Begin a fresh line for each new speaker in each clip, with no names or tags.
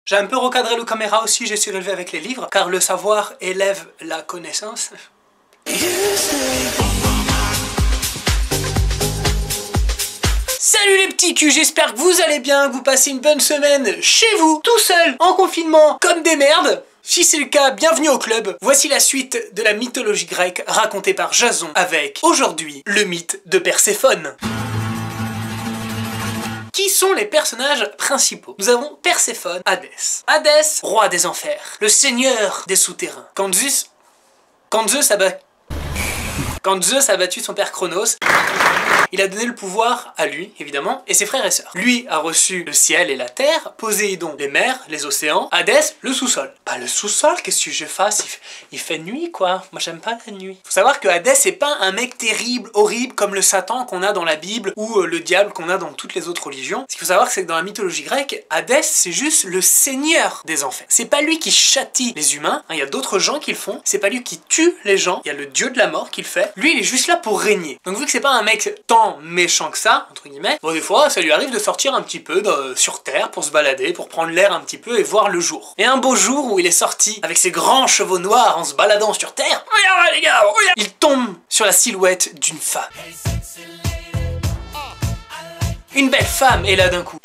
J'ai un peu recadré le caméra aussi, j'ai surélevé avec les livres, car le savoir élève la connaissance. Salut les petits culs, j'espère que vous allez bien, que vous passez une bonne semaine chez vous, tout seul, en confinement, comme des merdes. Si c'est le cas, bienvenue au club. Voici la suite de la mythologie grecque racontée par Jason avec, aujourd'hui, le mythe de Perséphone. Qui sont les personnages principaux? Nous avons Perséphone, Hadès. Hadès, roi des enfers, le seigneur des souterrains. Quand Zeus a battu son père Cronos, il a donné le pouvoir à lui, évidemment, et ses frères et sœurs. Lui a reçu le ciel et la terre, Poséidon les mers, les océans, Hadès le sous-sol. Bah le sous-sol, qu'est-ce que je fasse? Il fait nuit quoi, moi j'aime pas la nuit. Faut savoir que Hadès c'est pas un mec terrible, horrible, comme le Satan qu'on a dans la Bible, ou le diable qu'on a dans toutes les autres religions. Ce qu'il faut savoir c'est que dans la mythologie grecque, Hadès c'est juste le seigneur des enfers. C'est pas lui qui châtie les humains, il y a d'autres gens qui le font, c'est pas lui qui tue les gens, il y a le dieu de la mort qui le fait. Lui il est juste là pour régner. Donc vu que c'est pas un mec tant méchant que ça, entre guillemets, bon des fois ça lui arrive de sortir un petit peu sur terre pour se balader, pour prendre l'air un petit peu et voir le jour. Et un beau jour où il est sorti avec ses grands chevaux noirs en se baladant sur terre, regardez les gars, regardez, il tombe sur la silhouette d'une femme. Une belle femme, et là d'un coup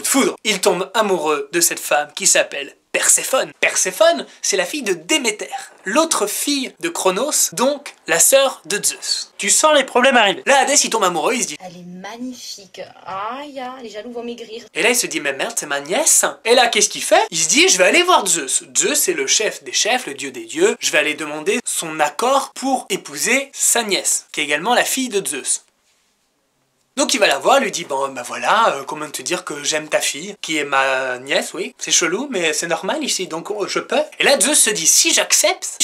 de foudre, il tombe amoureux de cette femme qui s'appelle Perséphone. Perséphone, c'est la fille de Déméter, l'autre fille de Cronos, donc la sœur de Zeus. Tu sens les problèmes arriver. Là, Hadès, il tombe amoureux, il se dit...
Elle est magnifique. Aïe, les jaloux vont maigrir.
Et là, il se dit, mais merde, c'est ma nièce. Et là, qu'est-ce qu'il fait? Il se dit, je vais aller voir Zeus. Zeus, c'est le chef des chefs, le dieu des dieux. Je vais aller demander son accord pour épouser sa nièce, qui est également la fille de Zeus. Donc il va la voir, lui dit bon ben voilà, comment te dire que j'aime ta fille, qui est ma nièce, oui, c'est chelou mais c'est normal ici, donc je peux. Et là Zeus se dit si j'accepte,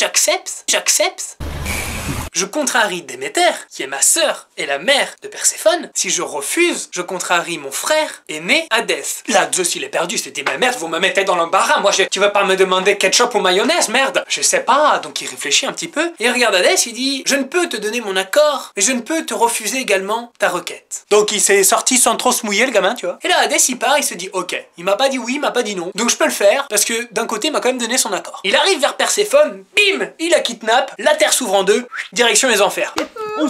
je contrarie Déméter, qui est ma sœur et la mère de Perséphone. Si je refuse, je contrarie mon frère aîné Hadès. Là, Zeus, il est perdu, il se dit, mais merde, vous me mettez dans l'embarras, tu vas pas me demander ketchup ou mayonnaise, merde. Je sais pas, donc il réfléchit un petit peu, et il regarde Hadès, il dit, je ne peux te donner mon accord, mais je ne peux te refuser également ta requête. Donc il s'est sorti sans trop se mouiller, le gamin, tu vois. Et là, Hadès, il part, il se dit, ok, il m'a pas dit oui, il m'a pas dit non, donc je peux le faire, parce que d'un côté, il m'a quand même donné son accord. Il arrive vers Perséphone, bim, il la kidnappe, la terre s'ouvre en deux, direction les enfers.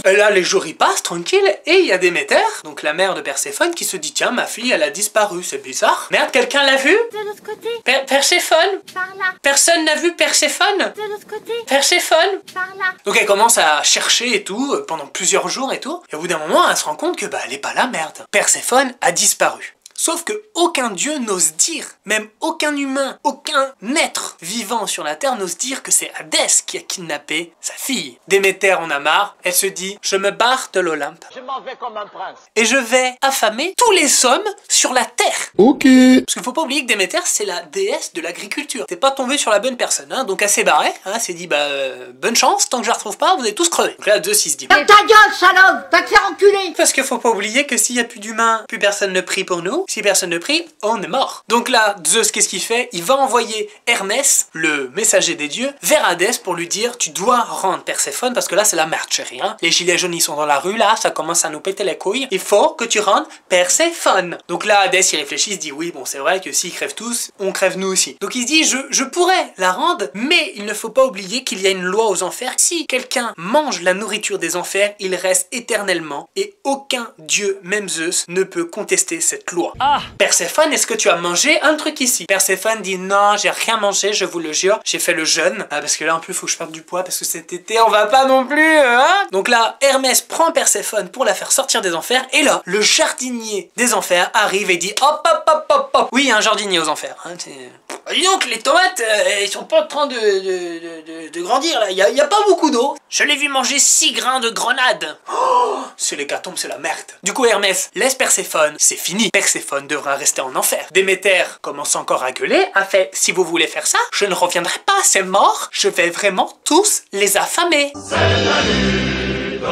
Et là, les jours y passent, tranquille, et il y a Déméter, donc la mère de Perséphone, qui se dit, tiens, ma fille, elle a disparu, c'est bizarre. Merde, quelqu'un l'a vue?
De l'autre côté.
Perséphone?
Par là.
Personne n'a vu Perséphone?
De l'autre côté.
Perséphone?
Par là.
Donc elle commence à chercher et tout, pendant plusieurs jours et tout, et au bout d'un moment, elle se rend compte que, bah, elle est pas là, merde. Perséphone a disparu. Sauf que aucun dieu n'ose dire, même aucun humain, aucun être vivant sur la terre n'ose dire que c'est Hadès qui a kidnappé sa fille. Déméter en a marre, elle se dit, je me barre de l'Olympe.
Je m'en vais comme un prince.
Et je vais affamer tous les hommes sur la terre.
Ok.
Parce qu'il faut pas oublier que Déméter, c'est la déesse de l'agriculture. T'es pas tombé sur la bonne personne, hein. Donc elle s'est barrée, hein, elle s'est dit, bah, bonne chance, tant que je la retrouve pas, vous allez tous crever. Donc là, Zeus, il se dit,
Ferme ta gueule, salope. Va te faire enculer.
parce qu'il faut pas oublier que s'il y a plus d'humains, plus personne ne prie pour nous. Si personne ne prie, on est mort. Donc là, Zeus, qu'est-ce qu'il fait? Il va envoyer Hermès, le messager des dieux, vers Hadès pour lui dire, tu dois rendre Perséphone, parce que là, c'est la merde, chérie, hein. Les gilets jaunes, ils sont dans la rue, là, ça commence à nous péter les couilles. Il faut que tu rendes Perséphone. Donc là, Hadès, il réfléchit, il se dit, oui, bon, c'est vrai que s'ils crèvent tous, on crève nous aussi. Donc il se dit, je pourrais la rendre, mais il ne faut pas oublier qu'il y a une loi aux enfers. Si quelqu'un mange la nourriture des enfers, il reste éternellement, et aucun dieu, même Zeus, ne peut contester cette loi. Ah, Perséphone, est-ce que tu as mangé un truc ici? Perséphone dit non, j'ai rien mangé, je vous le jure, j'ai fait le jeûne. Ah, parce que là en plus faut que je perde du poids parce que cet été on va pas non plus, hein. Donc là, Hermès prend Perséphone pour la faire sortir des enfers, et là, le jardinier des enfers arrive et dit hop hop hop hop hop. Oui, un jardinier aux enfers, hein, dis donc, les tomates, ils sont pas en train de grandir là, il y a pas beaucoup d'eau. Je l'ai vu manger 6 grains de grenade. Oh, c'est l'hécatombe, c'est la merde. Du coup, Hermès laisse Perséphone, c'est fini. Perséphone devra rester en enfer. Déméter commence encore à gueuler, a fait, si vous voulez faire ça, je ne reviendrai pas, c'est mort, je vais vraiment tous les affamer. C'est la lutte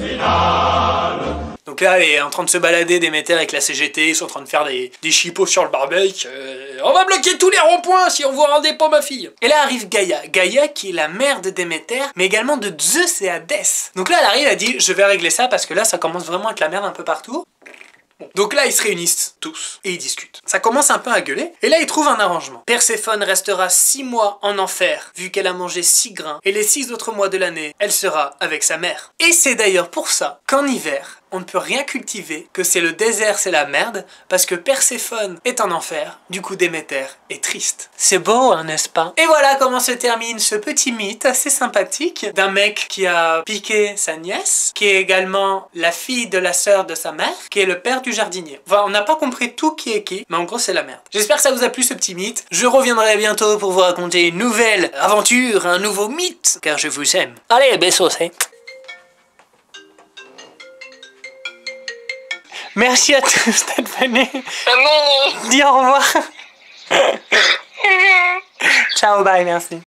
finale. Donc là, elle est en train de se balader, Déméter avec la CGT, ils sont en train de faire des chipots sur le barbecue. On va bloquer tous les ronds-points si on vous rendez pas ma fille. Et là arrive Gaïa. Gaïa qui est la mère de Déméter, mais également de Zeus et Hadès. Donc là, elle arrive, elle dit, je vais régler ça parce que là, ça commence vraiment à être la merde un peu partout. Bon. Donc là, ils se réunissent tous et ils discutent. Ça commence un peu à gueuler et là, ils trouvent un arrangement. Perséphone restera 6 mois en enfer vu qu'elle a mangé 6 grains et les 6 autres mois de l'année, elle sera avec sa mère. Et c'est d'ailleurs pour ça qu'en hiver, on ne peut rien cultiver, que c'est le désert, c'est la merde, parce que Perséphone est en enfer, du coup Déméter est triste. C'est beau, hein, n'est-ce pas? Et voilà comment se termine ce petit mythe assez sympathique d'un mec qui a piqué sa nièce, qui est également la fille de la sœur de sa mère, qui est le père du jardinier. Enfin, on n'a pas compris tout qui est qui, mais en gros c'est la merde. J'espère que ça vous a plu ce petit mythe. Je reviendrai bientôt pour vous raconter une nouvelle aventure, un nouveau mythe, car je vous aime. Allez, besos, hein. Merci à tous d'être venus. Dis au revoir. Ciao, bye, merci.